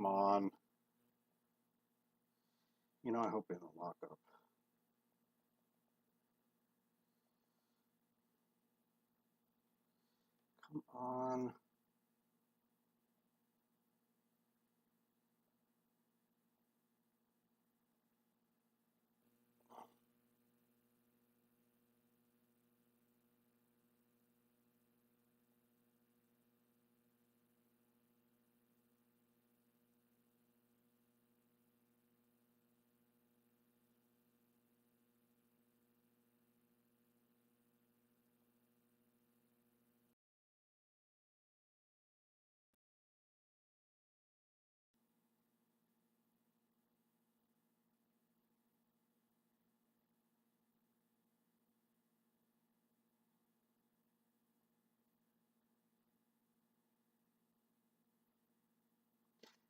Come on. You know, I hope they don't lock up. Come on.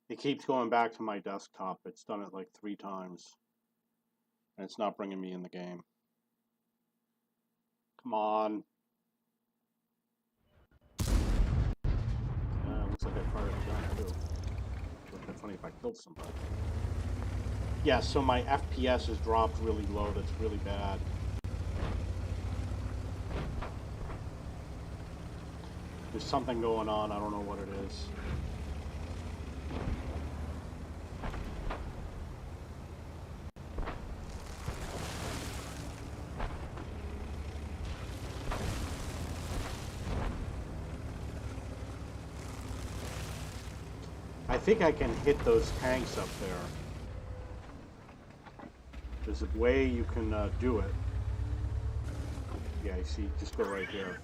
It keeps going back to my desktop. It's done it like 3 times. And it's not bringing me in the game. Come on. Looks like I fired a gun too. It would have been funny if I killed somebody. Yeah, so my FPS has dropped really low. That's really bad. There's something going on. I don't know what it is. I think I can hit those tanks up there. There's a way you can do it. Yeah, you see, just go right here.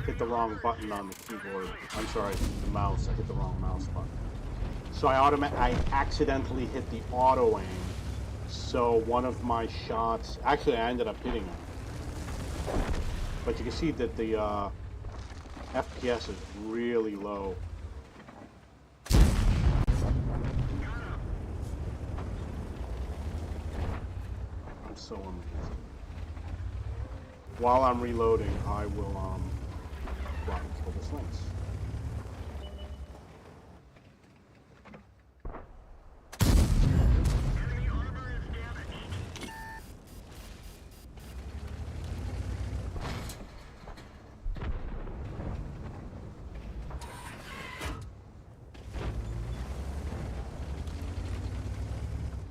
Hit the wrong button on the keyboard. I'm sorry, the mouse. I hit the wrong mouse button. So I accidentally hit the auto aim. So one of my shots, actually I ended up hitting him. But you can see that the FPS is really low. I'm so amazing. While I'm reloading, I will go out and kill this lynx.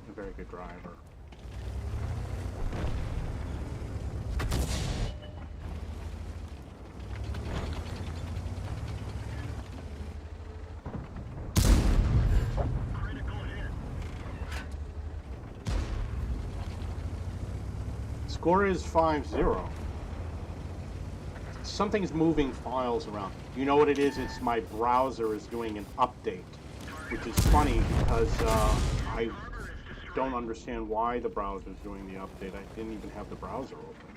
A very good driver. Score is 5-0. Something's moving files around. You know what it is? It's my browser is doing an update, which is funny because I don't understand why the browser is doing the update. I didn't even have the browser open.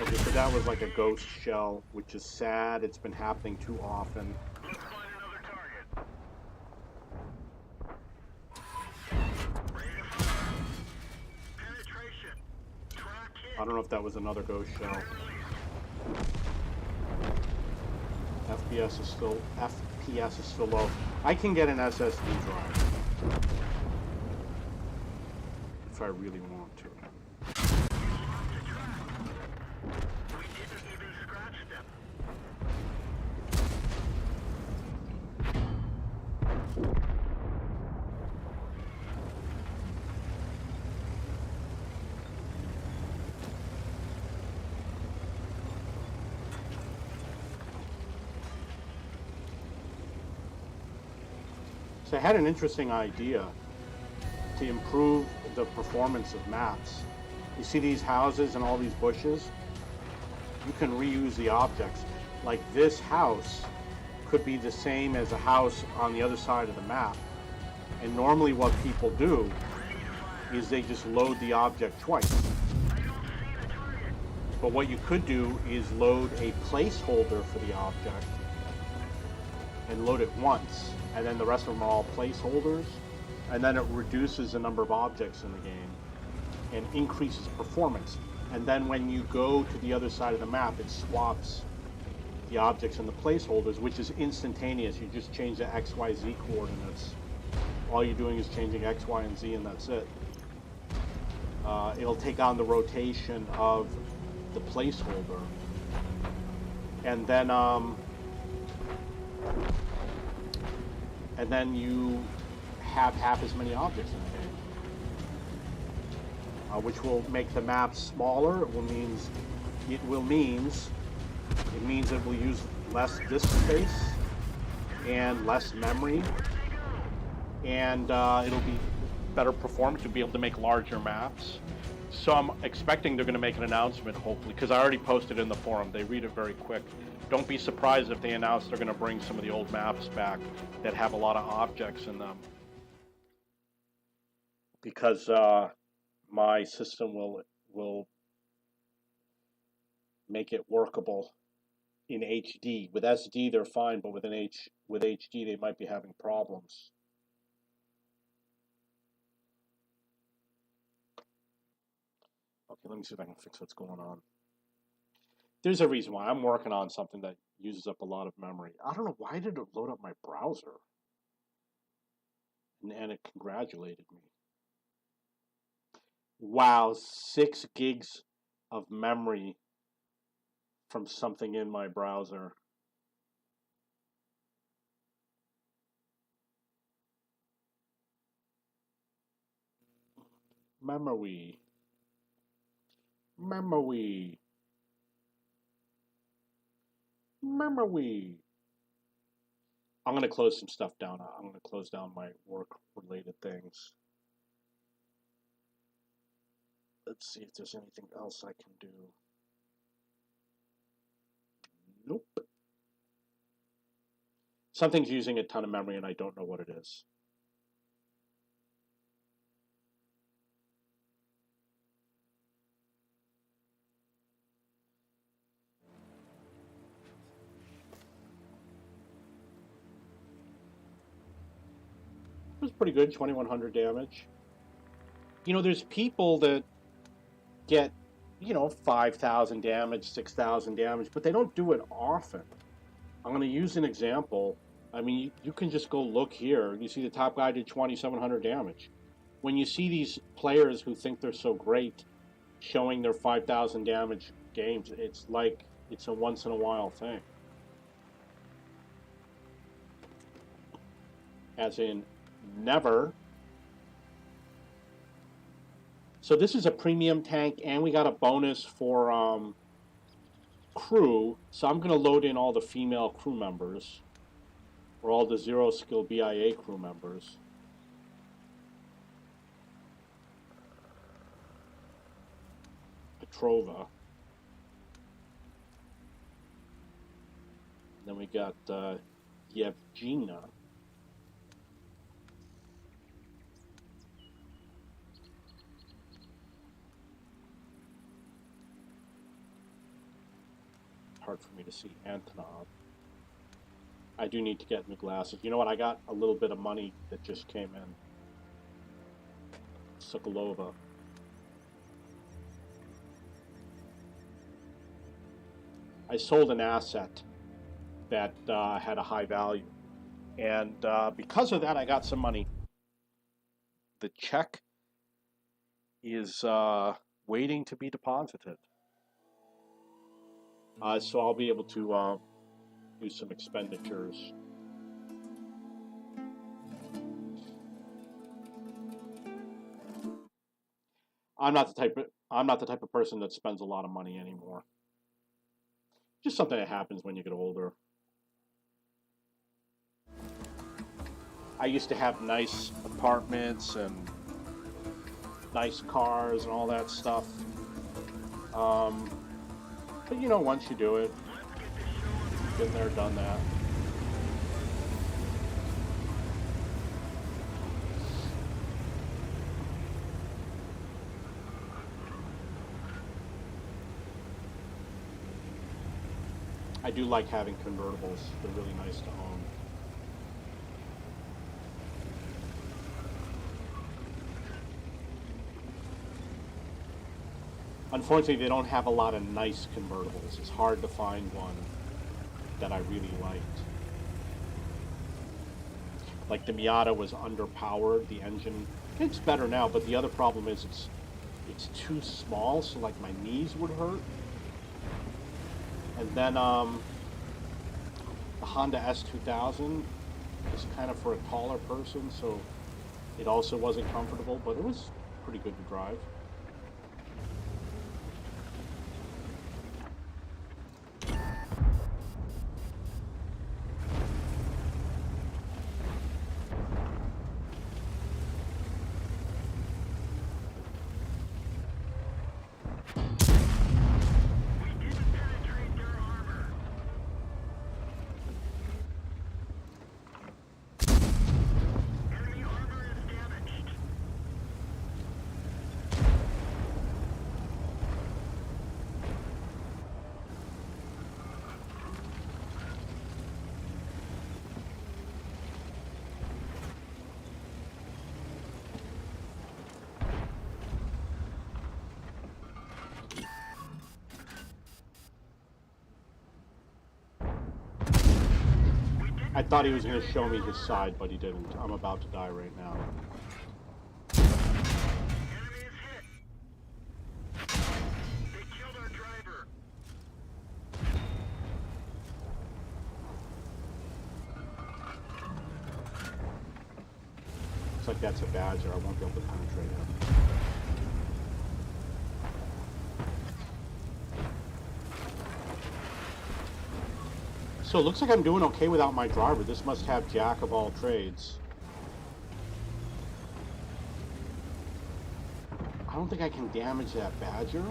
Okay, so that was like a ghost shell, which is sad. It's been happening too often. I don't know if that was another ghost shell. FPS is still low. I can get an SSD drive if I really want to. So I had an interesting idea to improve the performance of maps. You see these houses and all these bushes? You can reuse the objects. Like this house could be the same as a house on the other side of the map. And normally what people do is they just load the object twice. But what you could do is load a placeholder for the object and load it once, and then the rest of them are all placeholders, and then it reduces the number of objects in the game and increases performance. And then when you go to the other side of the map, it swaps the objects and the placeholders, which is instantaneous. You just change the XYZ coordinates. All you're doing is changing X, Y, and Z, and that's it. It'll take on the rotation of the placeholder. And then you have half as many objects in the game, which will make the map smaller. It means it will use less disk space and less memory, and it'll be better performance. You'll be able to make larger maps. So I'm expecting they're going to make an announcement, hopefully, because I already posted in the forum. They read it very quick. Don't be surprised if they announce they're going to bring some of the old maps back that have a lot of objects in them, because my system will make it workable in HD. With SD they're fine, but with HD they might be having problems. Okay, let me see if I can fix what's going on. There's a reason why I'm working on something that uses up a lot of memory. I don't know, why did it load up my browser? And it congratulated me. Wow, 6 gigs of memory from something in my browser. Memory. I'm going to close some stuff down. I'm going to close down my work-related things. Let's see if there's anything else I can do. Nope. Something's using a ton of memory and I don't know what it is. It was pretty good, 2100 damage. You know, there's people that get, 5,000 damage, 6,000 damage, but they don't do it often. I'm going to use an example. I mean, you can just go look here. You see the top guy did 2,700 damage. When you see these players who think they're so great showing their 5,000 damage games, it's like it's a once-in-a-while thing. As in, never. So this is a premium tank, and we got a bonus for crew. So I'm going to load in all the female crew members, or all the zero skill BIA crew members. Petrova. Then we got Yevgenia. Hard for me to see Antonov. I do need to get new glasses. You know what? I got a little bit of money that just came in. Sokolova. I sold an asset that had a high value, and because of that, I got some money. The check is waiting to be deposited. So I'll be able to do some expenditures. I'm not the type of person that spends a lot of money anymore. Just something that happens when you get older. I used to have nice apartments and nice cars and all that stuff. But you know, once you do it, been there, done that. I do like having convertibles. They're really nice to own. Unfortunately, they don't have a lot of nice convertibles. It's hard to find one that I really liked. Like the Miata was underpowered, the engine, it's better now, but the other problem is it's too small, so like my knees would hurt. And then the Honda S2000 is kind of for a taller person, so it also wasn't comfortable, but it was pretty good to drive. I thought he was going to show me his side, but he didn't. I'm about to die right now. Enemy is hit. They killed our driver. Looks like that's a Badger. I won't be able to penetrate him. So it looks like I'm doing okay without my driver. This must have jack of all trades. I don't think I can damage that Badger.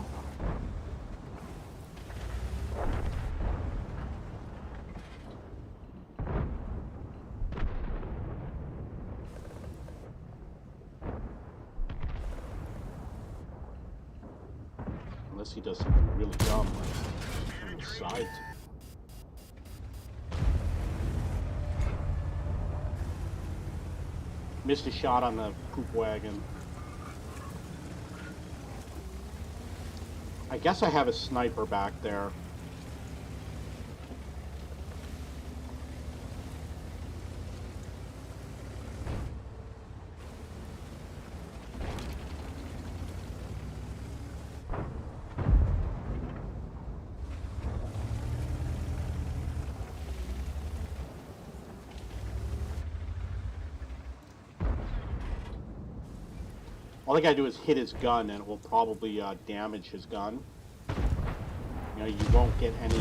Unless he does something really dumb, like turn his side to. Missed a shot on the poop wagon. I guess I have a sniper back there. All I gotta do is hit his gun and it will probably damage his gun. You know, you won't get any,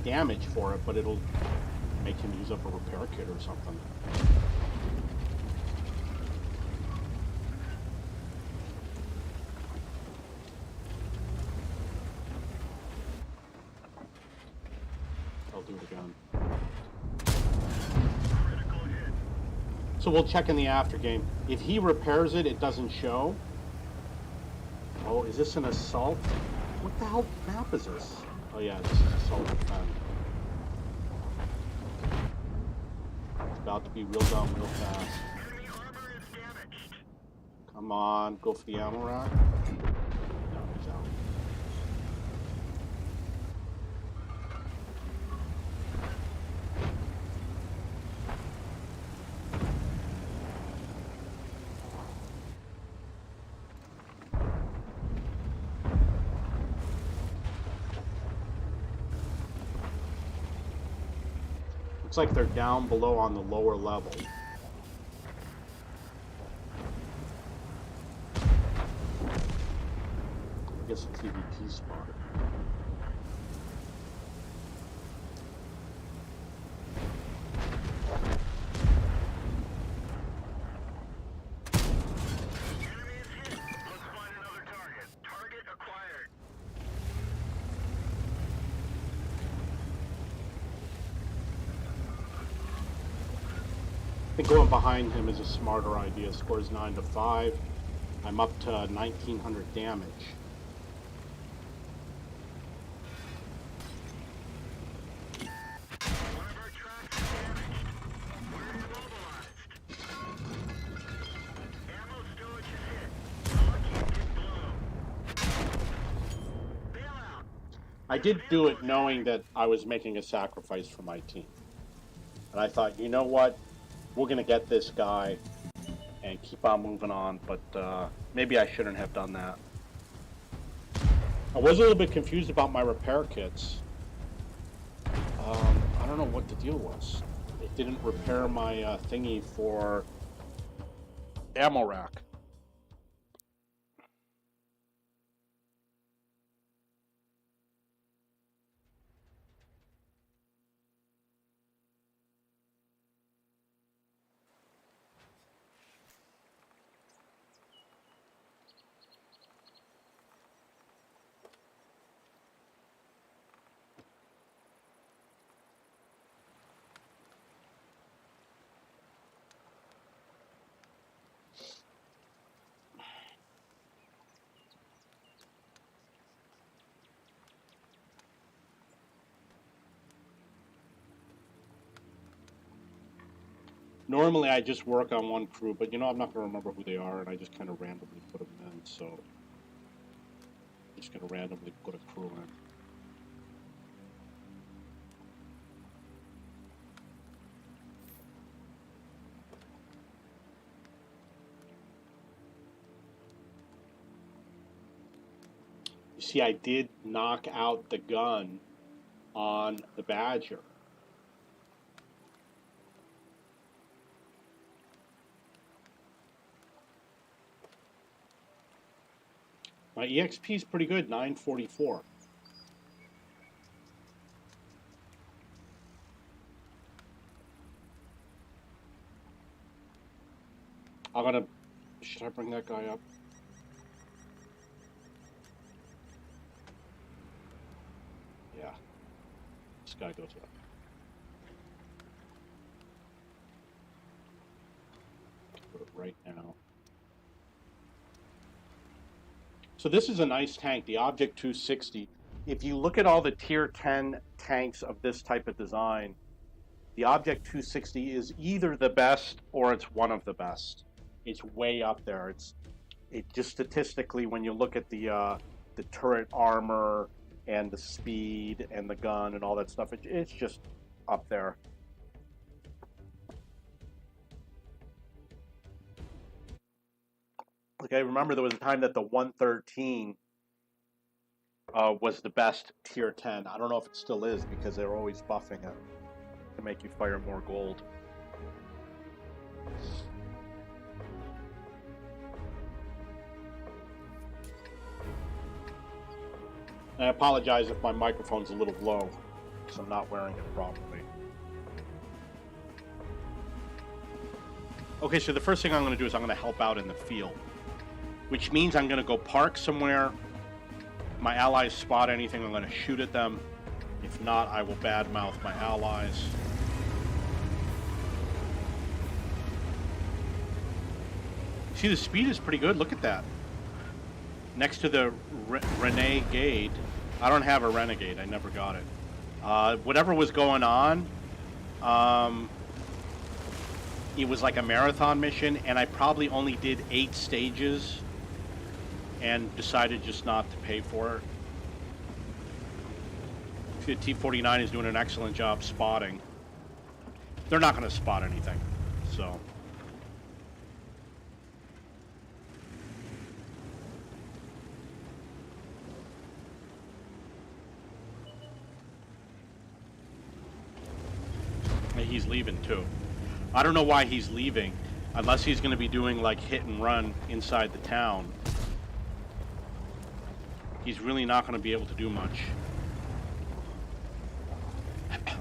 damage for it, but it'll make him use up a repair kit or something. I'll do it again. So we'll check in the after game. If he repairs it, it doesn't show. Oh, is this an assault? What the hell map is this? Oh yeah, this is assault defend. It's about to be real dumb real fast. Enemy armor is damaged. Come on, go for the ammo rack. No, he's out. Looks like they're down below on the lower level. I guess it's EVP spotted. Enemy is hit. Let's find another target. Target acquired. I think going behind him is a smarter idea. Scores 9-5. I'm up to 1900 damage. One of our tracks is damaged. We're immobilized. I did do it knowing that I was making a sacrifice for my team. And I thought, you know what? We're going to get this guy and keep on moving on. But maybe I shouldn't have done that. I was a little bit confused about my repair kits. I don't know what the deal was. It didn't repair my thingy for ammo rack. Normally I just work on one crew, but you know I'm not going to remember who they are, and I just kind of randomly put them in, so I'm just going to randomly put a crew in. You see, I did knock out the gun on the Badger. My EXP is pretty good, 944. Should I bring that guy up? Yeah. This guy goes up. Put it right now. So this is a nice tank, the Object 260. If you look at all the tier 10 tanks of this type of design, the Object 260 is either the best or it's one of the best. It's way up there. It just statistically, when you look at the turret armor and the speed and the gun and all that stuff, it's just up there. Okay, remember there was a time that the 113 was the best tier 10. I don't know if it still is because they're always buffing it to make you fire more gold. I apologize if my microphone's a little low because I'm not wearing it properly. Okay, so the first thing I'm going to do is I'm going to help out in the field, which means I'm going to go park somewhere. My allies spot anything, I'm going to shoot at them. If not, I will badmouth my allies. See, the speed is pretty good. Look at that. Next to the Renegade. I don't have a Renegade. I never got it. Whatever was going on, it was like a marathon mission, and I probably only did 8 stages and decided just not to pay for it. The T-49 is doing an excellent job spotting. They're not going to spot anything, so... He's leaving too. I don't know why he's leaving, unless he's going to be doing like hit and run inside the town. He's really not going to be able to do much.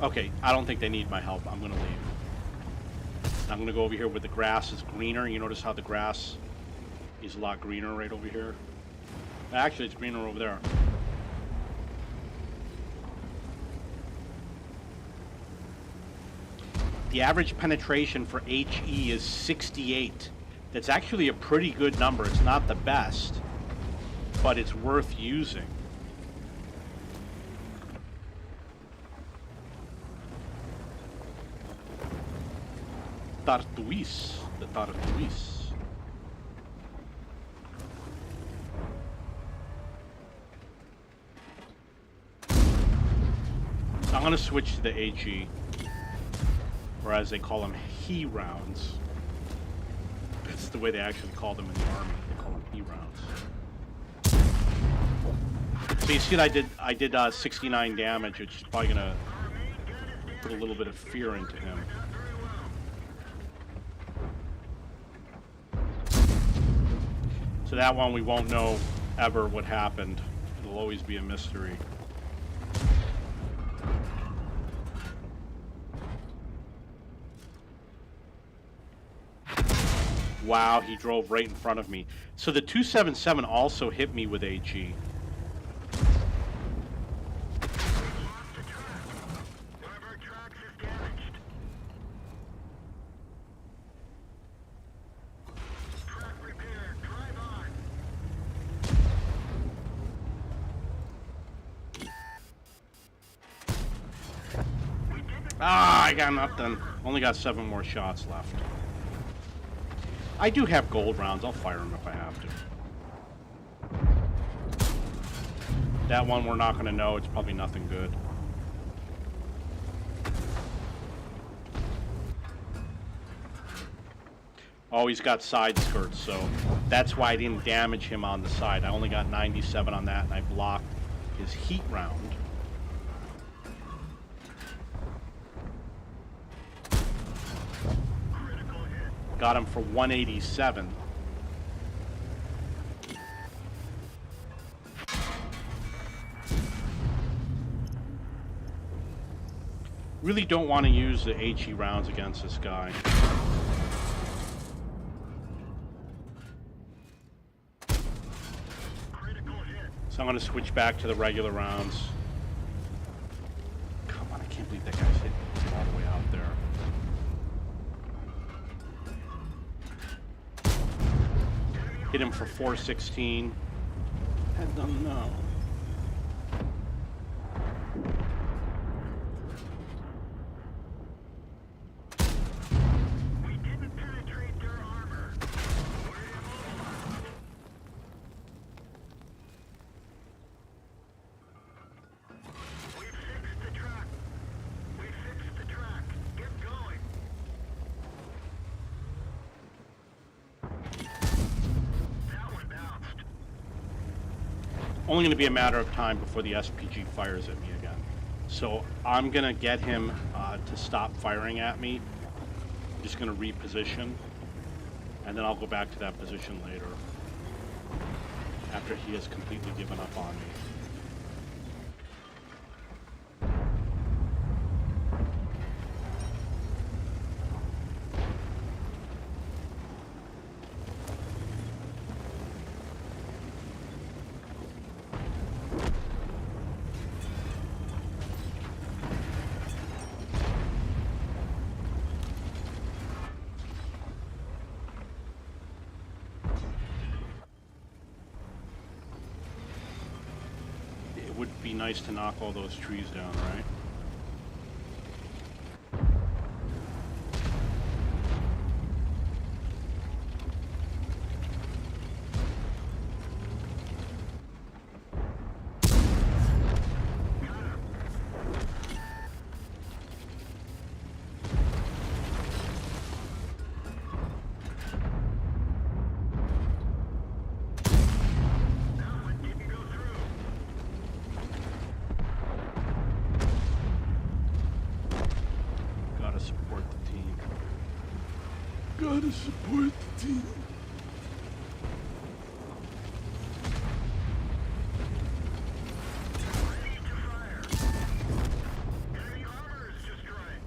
Okay, I don't think they need my help. I'm going to leave. I'm going to go over here where the grass is greener. You notice how the grass is a lot greener right over here? Actually, it's greener over there. The average penetration for HE is 68. That's actually a pretty good number. It's not the best, but it's worth using. Tartuis, the Tartuis. I'm going to switch to the HE, or as they call them, he rounds. That's the way they actually call them in the Army. They call them he rounds. So you see what I did 69 damage, which is probably going to put a little bit of fear into him. So that one we won't know ever what happened. It'll always be a mystery. Wow, he drove right in front of me. So the 277 also hit me with HE. Ah, I got nothing. Only got 7 more shots left. I do have gold rounds. I'll fire them if I have to. That one we're not going to know. It's probably nothing good. Oh, he's got side skirts, so that's why I didn't damage him on the side. I only got 97 on that, and I blocked his heat round. Got him for 187. Really don't want to use the HE rounds against this guy. So I'm going to switch back to the regular rounds. Come on, I can't believe that guy's hit all the way out there. Hit him for 416. I don't know. We didn't penetrate their armor. We fixed the track. We fixed the track. Get going. Only going to be a matter of time before the SPG fires at me again. So I'm going to get him to stop firing at me. I'm just going to reposition, and then I'll go back to that position later after he has completely given up on me. It would be nice to knock all those trees down, right? Gotta support the team. Ready to fire. Enemy armor is destroyed. Enemy armor is damaged.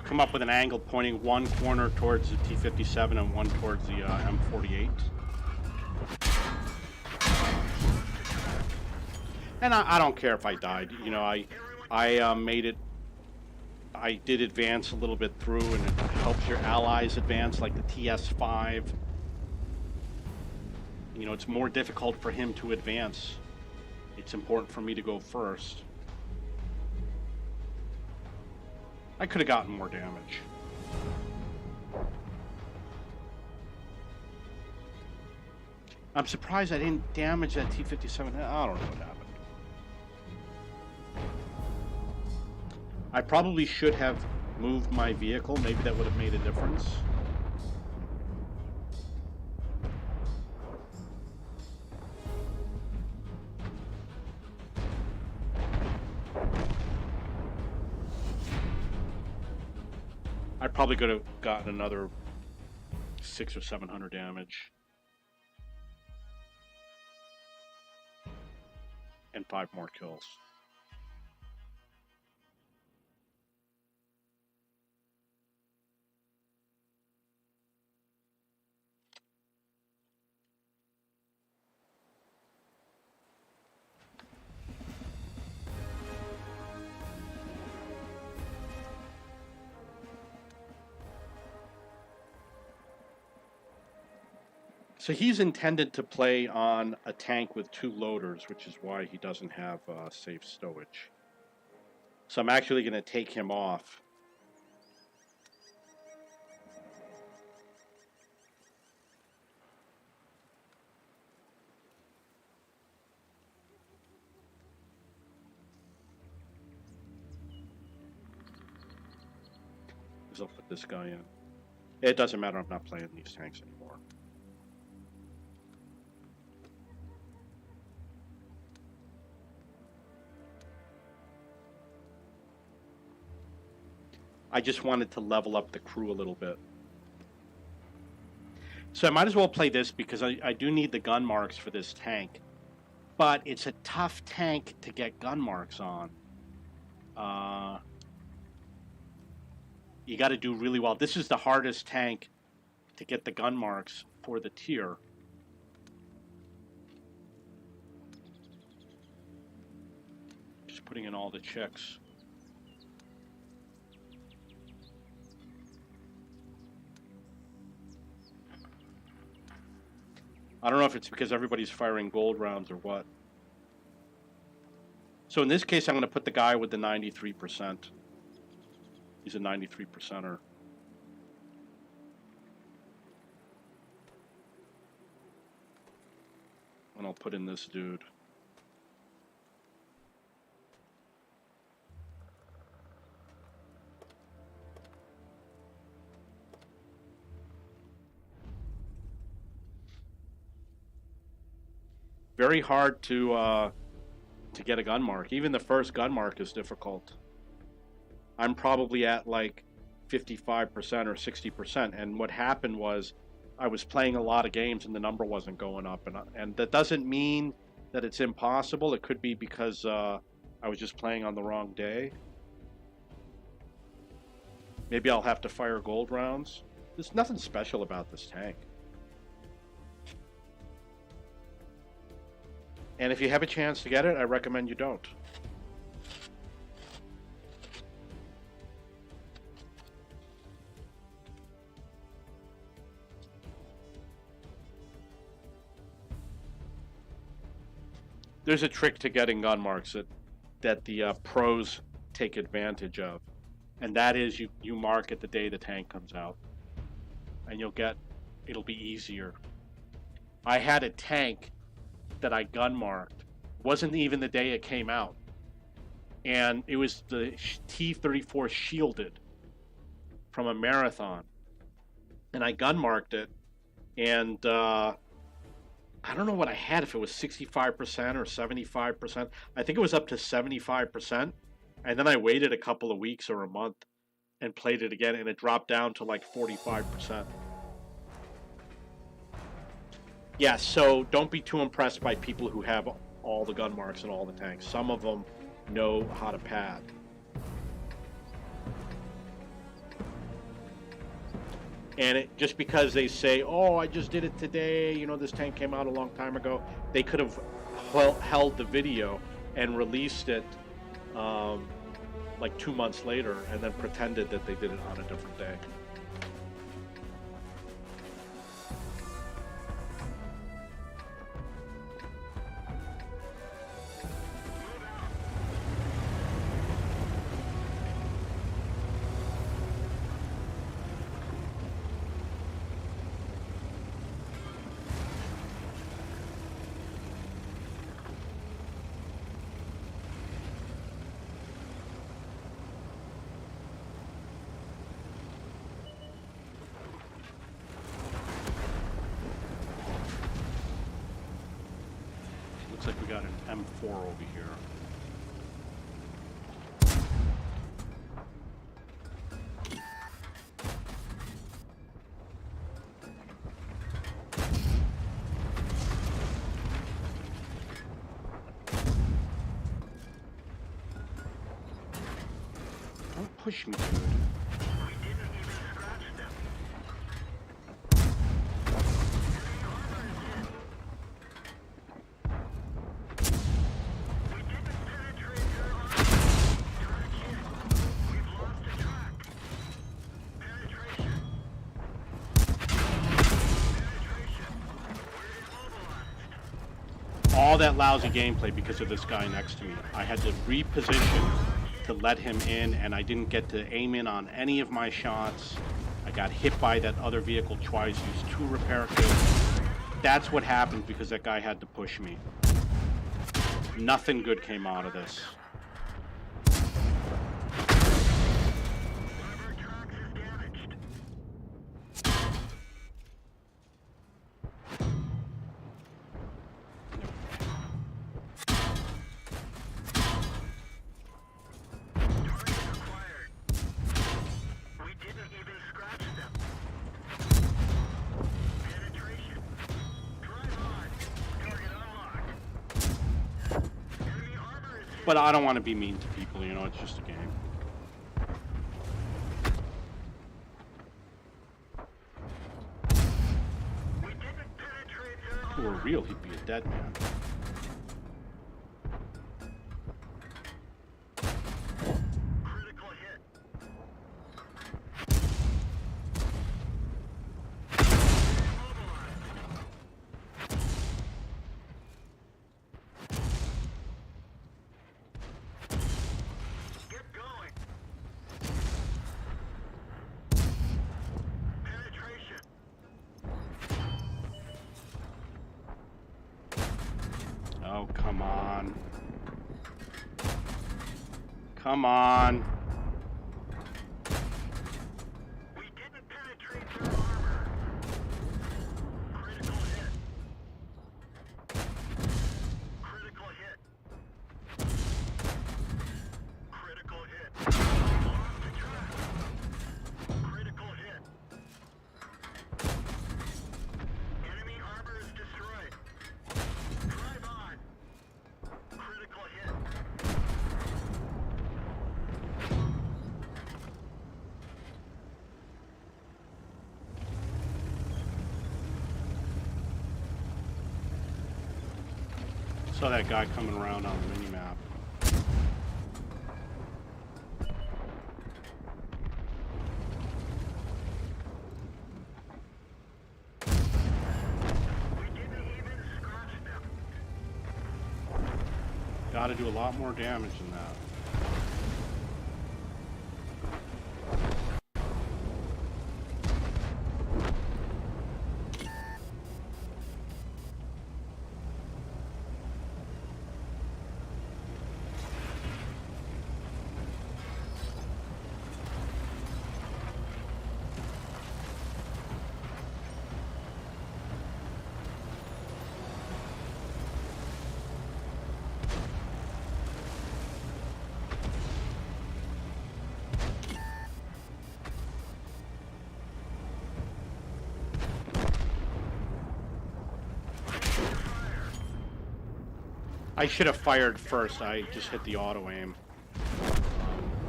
Come up with an angle pointing one corner towards the T-57 and one towards the M48. And I don't care if I died. You know, I made it. I did advance a little bit through, and it helps your allies advance, like the TS5. You know, it's more difficult for him to advance. It's important for me to go first. I could have gotten more damage. I'm surprised I didn't damage that T-57. I don't know what happened. I probably should have moved my vehicle. Maybe that would have made a difference. I probably could have gotten another 600 or 700 damage. And 5 more kills. So he's intended to play on a tank with 2 loaders, which is why he doesn't have safe stowage. So I'm actually going to take him off. I'll put this guy in. It doesn't matter, I'm not playing these tanks anymore. I just wanted to level up the crew a little bit. So I might as well play this because I do need the gun marks for this tank. But it's a tough tank to get gun marks on. You got to do really well. This is the hardest tank to get the gun marks for the tier. Just putting in all the checks. I don't know if it's because everybody's firing gold rounds or what. So in this case, I'm going to put the guy with the 93%. He's a 93%er. And I'll put in this dude. Very hard to get a gun mark. Even the first gun mark is difficult. I'm probably at like 55% or 60%. And what happened was I was playing a lot of games and the number wasn't going up. And that doesn't mean that it's impossible. It could be because I was just playing on the wrong day. Maybe I'll have to fire gold rounds. There's nothing special about this tank. And if you have a chance to get it, I recommend you don't. There's a trick to getting gun marks that the pros take advantage of. And that is you mark it the day the tank comes out. And it'll be easier. I had a tank that I gun marked. Wasn't even the day it came out. And it was the T-34 shielded from a marathon. And I gun marked it. And I don't know what I had, if it was 65% or 75%. I think it was up to 75%. And then I waited a couple of weeks or a month and played it again, and it dropped down to like 45%. Yeah, so don't be too impressed by people who have all the gun marks and all the tanks. Some of them know how to pad. And just because they say, oh, I just did it today, you know, this tank came out a long time ago, they could have held the video and released it like 2 months later and then pretended that they did it on a different day. M4 over here. Don't push me, dude. We didn't even scratch them. Enemy armor is in. We didn't penetrate their armor. Track hit. We've lost a track. Penetration. Penetration. We're immobilized. All that lousy gameplay because of this guy next to me. I had to reposition to let him in, and I didn't get to aim in on any of my shots. I got hit by that other vehicle twice, used 2 repair kits. That's what happened because that guy had to push me. Nothing good came out of this. One of our tracks is damaged. Target acquired. We didn't even scratch them. Penetration. Drive on. Target unlocked. Enemy armor is hit. But I don't want to be mean to people, you know, it's just a game. We didn't penetrate their If he were armor. real, he'd be a dead man. Critical hit. Immobilized. Get going. Penetration. Oh, come on. Come on. We didn't penetrate their armor. Critical hit. Critical hit. Critical hit. Lost the track. Critical hit. Enemy armor is destroyed. Drive on. Critical hit. Saw that guy coming around on the mini-map. We didn't even scratch them. Gotta do a lot more damage than that. I should have fired first. I just hit the auto aim.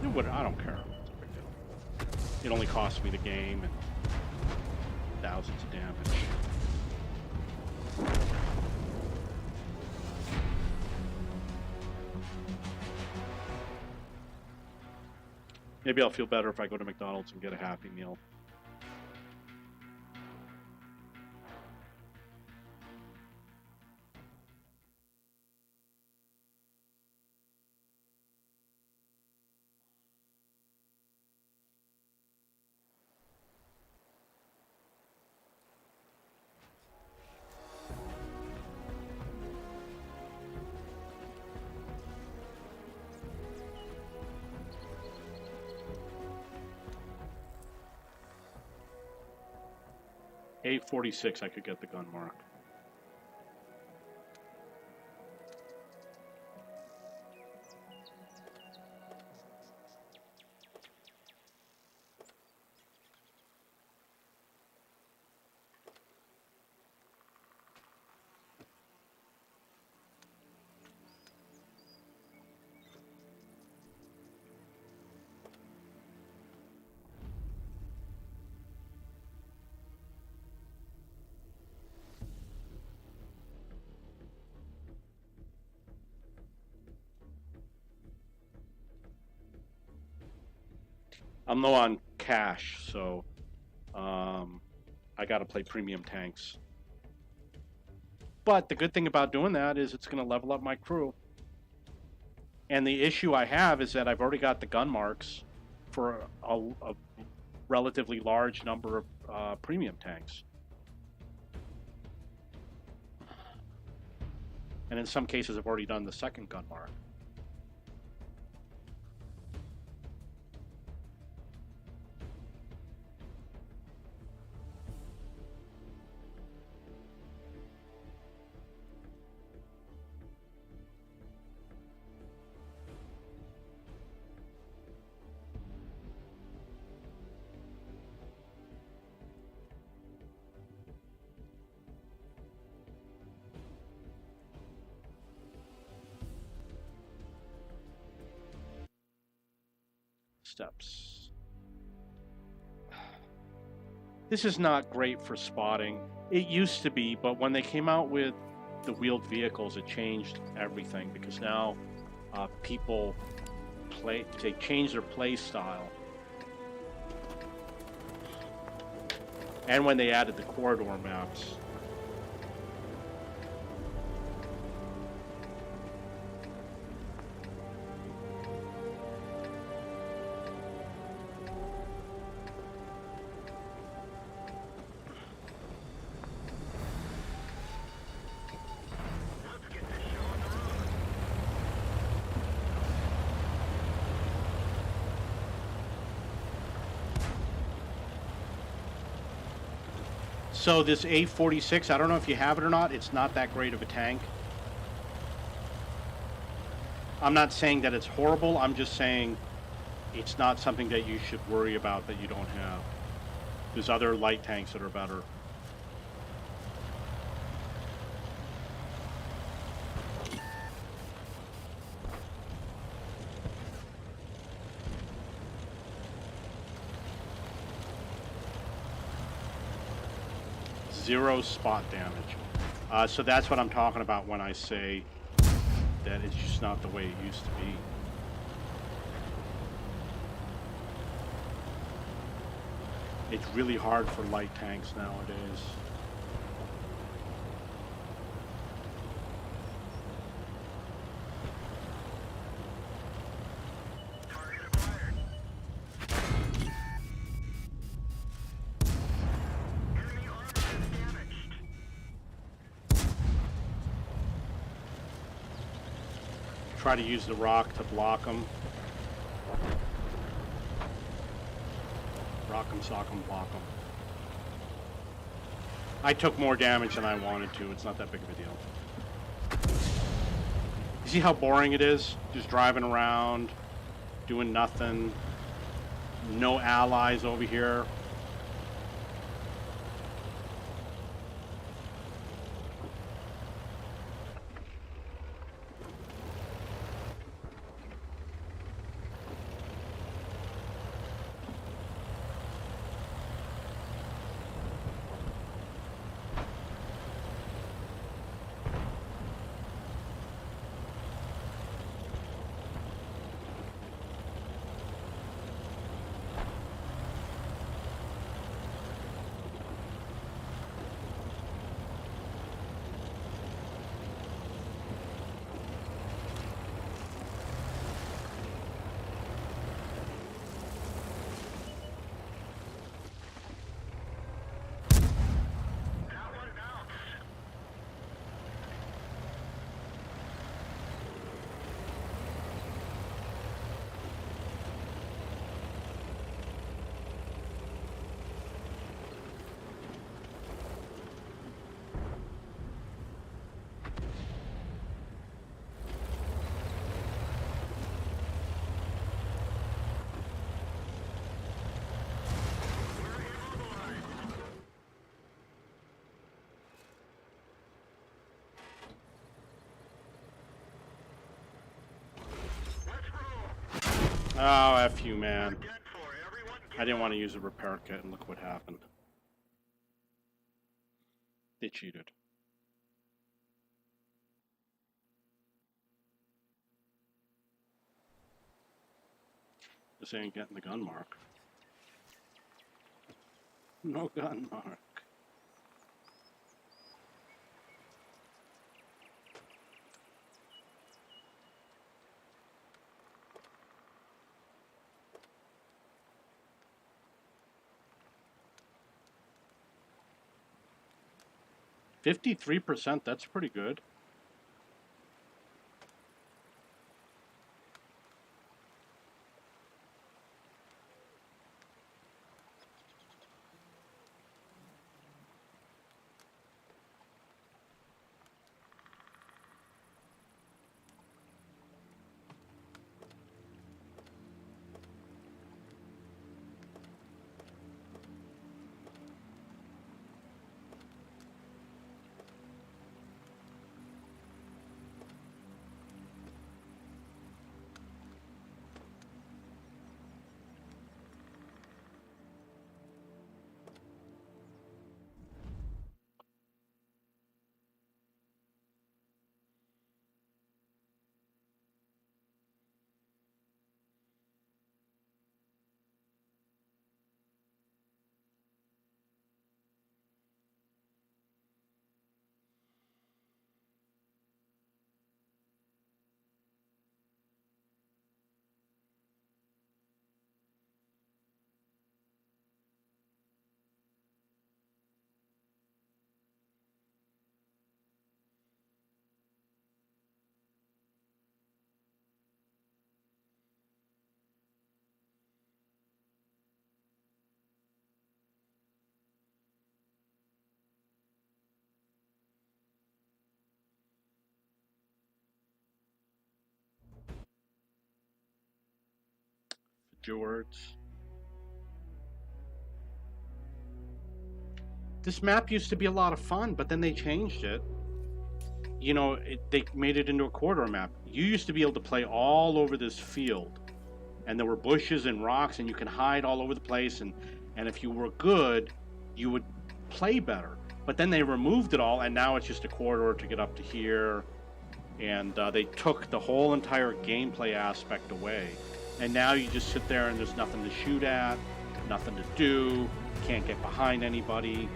I don't care. It's a big deal. It only cost me the game and thousands of damage. Maybe I'll feel better if I go to McDonald's and get a Happy Meal. A46, I could get the gun mark. I'm low on cash, so I gotta play premium tanks. But the good thing about doing that is it's gonna level up my crew. And the issue I have is that I've already got the gun marks for a relatively large number of premium tanks. And in some cases, I've already done the second gun mark. Steps. This is not great for spotting. It used to be, but when they came out with the wheeled vehicles, it changed everything because now people they change their play style. And when they added the corridor maps. So this A46, I don't know if you have it or not, it's not that great of a tank. I'm not saying that it's horrible, I'm just saying it's not something that you should worry about that you don't have. There's other light tanks that are better. Zero spot damage. So that's what I'm talking about when I say that it's just not the way it used to be. It's really hard for light tanks nowadays. Try to use the rock to block them. Rock them, sock them, block them. I took more damage than I wanted to. It's not that big of a deal. You see how boring it is? Just driving around, doing nothing. No allies over here. Oh, F you, man. I didn't want to use a repair kit, and look what happened. They cheated. This ain't getting the gun mark. No gun mark. "53%, that's pretty good. George. This map used to be a lot of fun, but then they changed it. You know, they made it into a corridor map. You used to be able to play all over this field, and there were bushes and rocks, and you can hide all over the place. And if you were good, you would play better. But then they removed it all, and now it's just a corridor to get up to here. And they took the whole entire gameplay aspect away. And now you just sit there and there's nothing to shoot at, nothing to do, can't get behind anybody.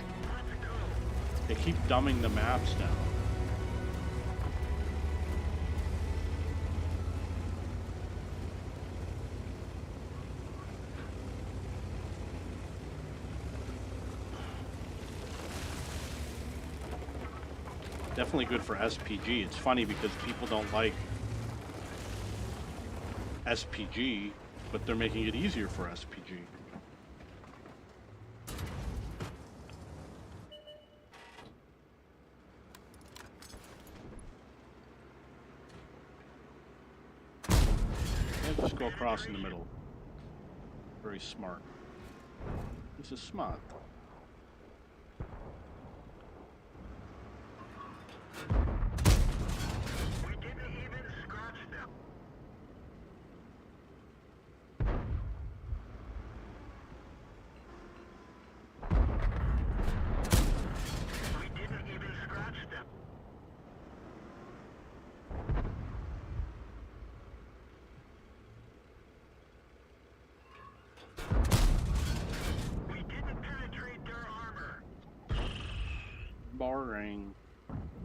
They keep dumbing the maps down. Definitely good for SPG. It's funny because people don't like SPG, but they're making it easier for SPG. And just go across in the middle. Very smart. This is smart. We didn't even scratch them. We didn't even scratch them. We didn't penetrate their armor. Boring.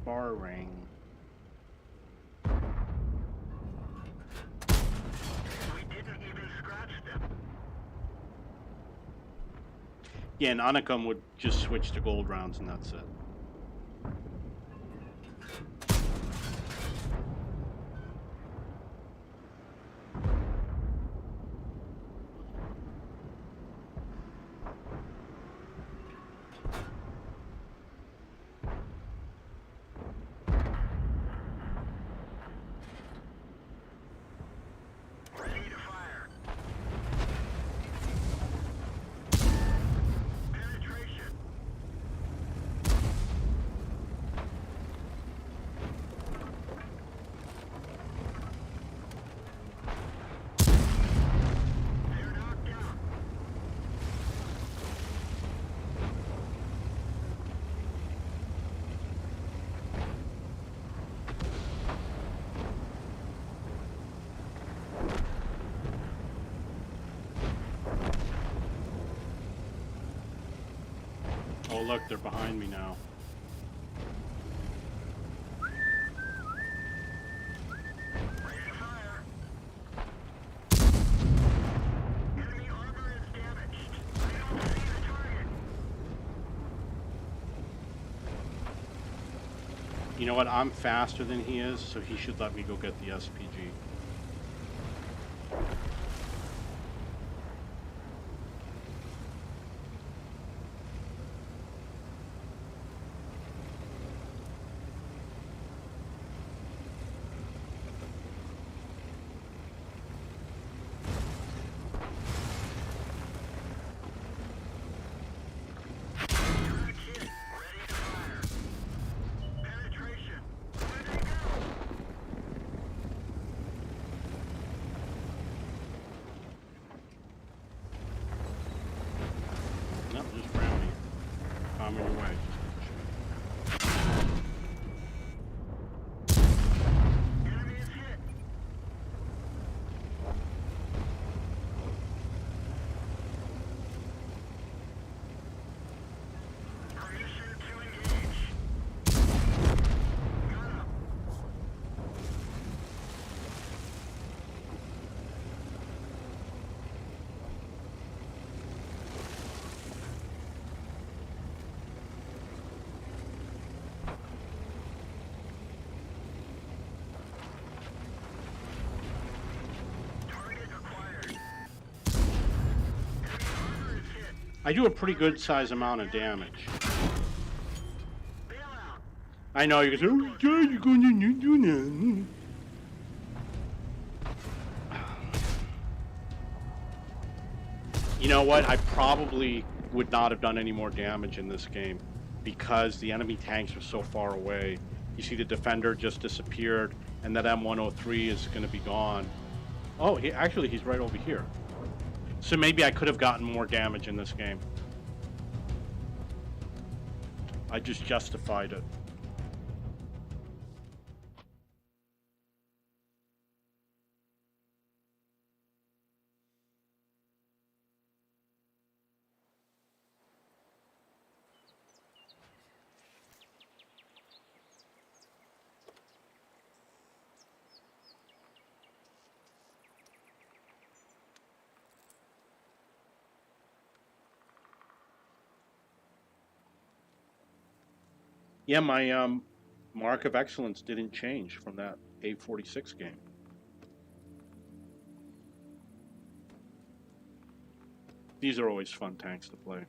Boring. We didn't even scratch them. Yeah, and Anakim would just switch to gold rounds and that's it. Ready to fire. Penetration. Oh, look, they're behind me now. Ready to fire. Enemy armor is damaged. I don't see the target. You know what? I'm faster than he is, so he should let me go get the SPG. Track hit. Ready to fire. Penetration. Where'd they go? Nope, just round me. I'm in your way. Enemy is hit. Permission to engage. Got him. Target acquired. Enemy armor is hit. I do a pretty good size amount of damage. Bailout. I know, you guys, oh, God, you're going to do that. You know what? I probably would not have done any more damage in this game because the enemy tanks were so far away. You see the Defender just disappeared, and that M103 is going to be gone. Oh, he's right over here. So maybe I could have gotten more damage in this game. I just justified it. Yeah, my mark of excellence didn't change from that A46 game. These are always fun tanks to play.